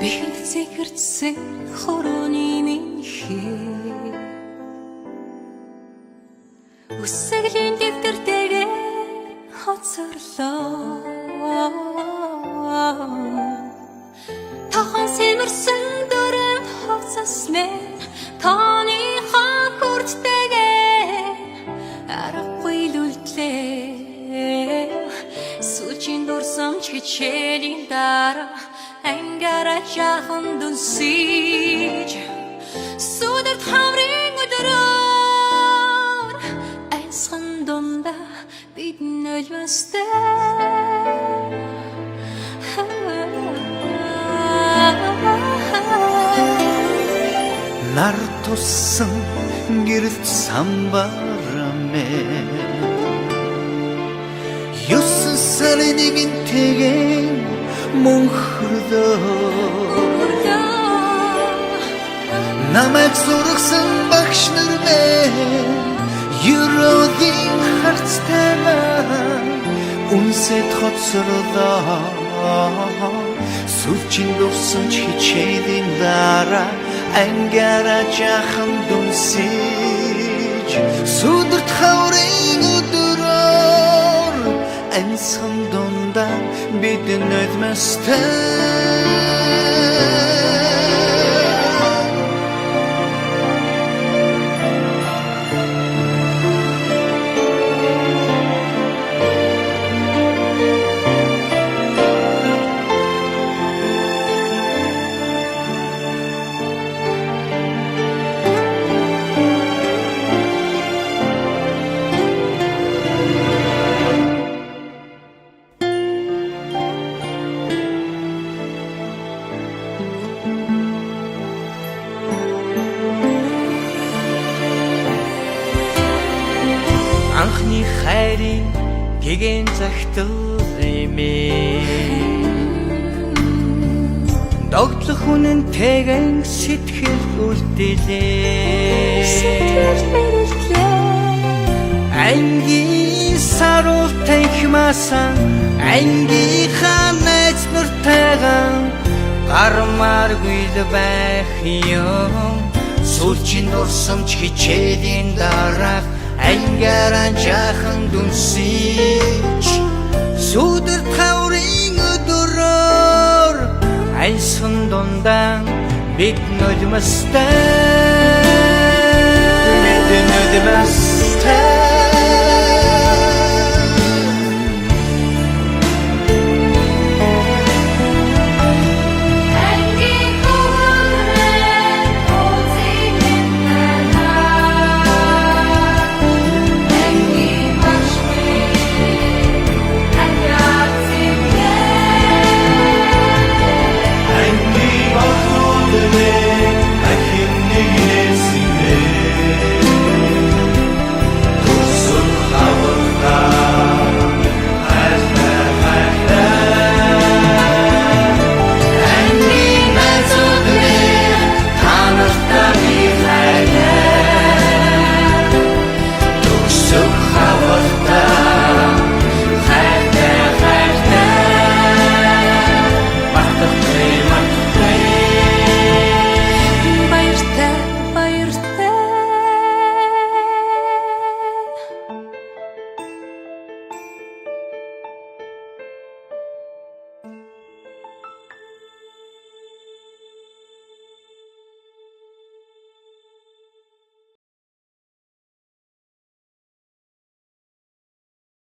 Бихэд зэгэрдсэн хорооны минхээ үсгэлийн дэвтэртэйгээ хоцорлоо тахан сэмэрсэн дөрөв хоцосмэ таны ханхурдтэйгээ аргагүй лүлдлээ сүүлийн дурсамж хичээлийн дараа ангара жахан дүнсиж сүдэрт хамрын өдрөөр айсхан дунда бид нулимстай нар туссан гэрэлт самбарамэ ёсон сарын нэгэнтэйгээ мөнхөрдөө намайг сургасан багш нар минь ерөөдийн харцтайгаа үнсэд хоцорлоо сүлжин дурсан хичээлийн дараа ангара жахан дүнсэж сүдэрт хаврын өдрөөр ансан дундаа бид нулимстай анхны хайрын гэгэн захтал эмээ догтлох үнэнтэйгэн сэтгэл үлдээлээ ангийн саруул танхимасан ангийнхаа найз нуртайгаа гармааргүй л байх юм сүлжин дурсамж хичээлийн дараа ангааран жахан дүнсэж сүдэрт хаврын өдрөөр айсан дундаа бид нулимстай